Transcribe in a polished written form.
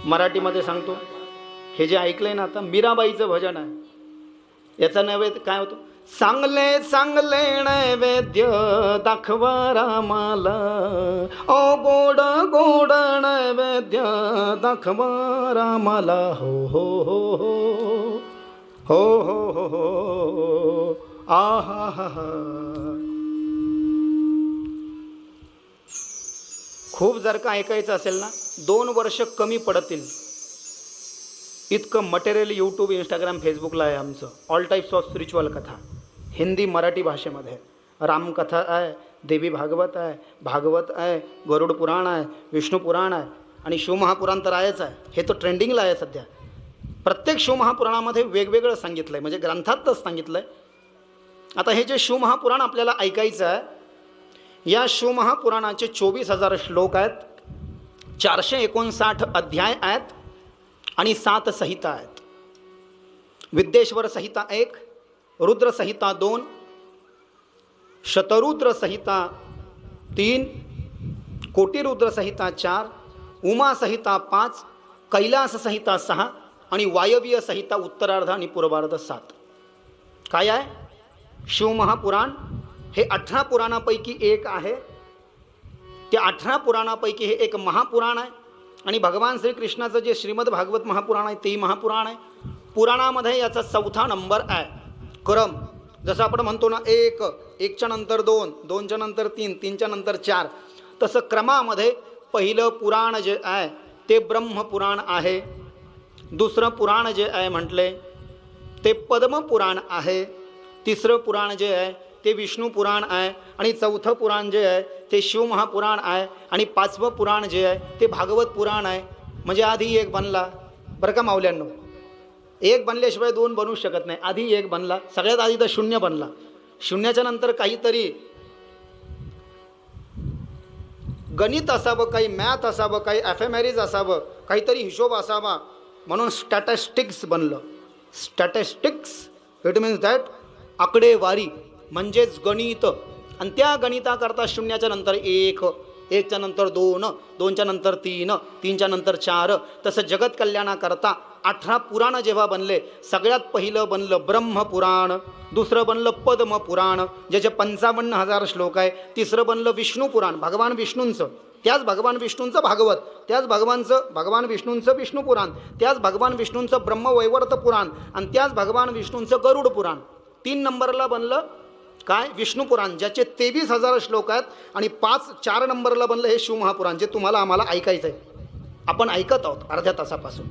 मराठीमध्ये सांगतो. हे जे ऐकलंय ना आता, मीराबाईचं भजन आहे. याचा नैवेद्य काय होतो? चांगले चांगले नैवेद्य दाखवा रामाला, ओ गोड गोड नैवेद्य दाखवा रामाला. हो हो हो हो हो हो हो हो आहा हा हा. खूप जर का ऐकायचं असेल ना, 2 वर्ष कमी पडतील इतकं मटेरियल यूट्यूब, इंस्टाग्राम, फेसबुकला आहे आमचं. ऑल टाईप्स ऑफ स्पिरिच्युअल कथा, हिंदी मराठी भाषेमध्ये. रामकथा आहे, देवी भागवत आहे, भागवत आहे, गरुड पुराण आहे, विष्णू पुराण आहे आणि शिवमहापुराण तर आहेच आहे. हे तर ट्रेंडिंगला आहे सध्या. प्रत्येक शिवमहापुराणामध्ये वेगवेगळं सांगितलं आहे, म्हणजे ग्रंथातच सांगितलं आहे. आता हे जे शिवमहापुराण आपल्याला ऐकायचं आहे, या शिवमहापुराणाचे 24,000 श्लोक आहेत, 459 अध्याय आहेत आणि 7 संहिता आहेत. विद्येश्वर संहिता 1, रुद्र संहिता 2, शतरुद्र संहिता 3, कोटिरुद्र संहिता 4, उमा संहिता 5, कैलास संहिता 6 आणि वायव्य संहिता उत्तरार्ध आणि पूर्वार्ध 7. काय आहे शिवमहापुराण? हे 18 पुराणापैकी एक आहे. त्या 18 पुराणापैकी हे एक महापुराण आहे. आणि भगवान श्रीकृष्णाचं जे श्रीमद भागवत महापुराण आहे तेही महापुराण आहे. पुराणामध्ये याचा 4था नंबर आहे. क्रम जसं आपण म्हणतो ना, 1, 1च्या नंतर 2, 2च्या नंतर 3, 3च्या नंतर 4, तसं क्रमामध्ये पहिलं पुराण जे आहे ते ब्रह्मपुराण आहे. दुसरं पुराण जे आहे म्हटले ते पद्मपुराण आहे. तिसरं पुराण जे आहे ते विष्णू पुराण आहे आणि 4थं पुराण जे आहे ते शिवमहापुराण आहे आणि 5वं पुराण जे आहे ते भागवत पुराण आहे. म्हणजे आधी एक बनला बरं का माऊल्यांनो. एक बनल्याशिवाय 2 बनवू शकत नाही. आधी एक बनला, सगळ्यात आधी तर 0 बनला. 0च्या नंतर काहीतरी गणित असावं, काही मॅथ असावं, काही ॲफेमॅरीज असावं, काहीतरी हिशोब असावा, म्हणून स्टॅटिस्टिक्स बनलं. स्टॅटिस्टिक्स इट मीन्स दॅट आकडेवारी म्हणजेच गणित. आणि त्या गणिताकरता 0च्या नंतर 1, 1च्या नंतर 2, 2च्या नंतर 3, 3च्या नंतर 4. तसं जगत कल्याणाकरता 18 पुराण जेव्हा बनले, सगळ्यात पहिलं बनलं ब्रह्मपुराण, दुसरं बनलं पद्मपुराण ज्याचे 55,000 श्लोक आहे, तिसरं बनलं विष्णू पुराण भगवान विष्णूंचं, त्याच भगवान विष्णूंचं भागवत, त्याच भगवान विष्णूंचं विष्णू पुराण, त्याच भगवान विष्णूंचं ब्रह्मवैवर्त पुराण आणि त्याच भगवान विष्णूंचं गरुड पुराण. 3 नंबरला बनलं काय? विष्णू पुराण ज्याचे 23,000 श्लोक आहेत. आणि 4 नंबरला बनलं हे शिवमहापुराण जे तुम्हाला आम्हाला ऐकायचं आहे. आपण ऐकत आहोत अर्ध्या तासापासून.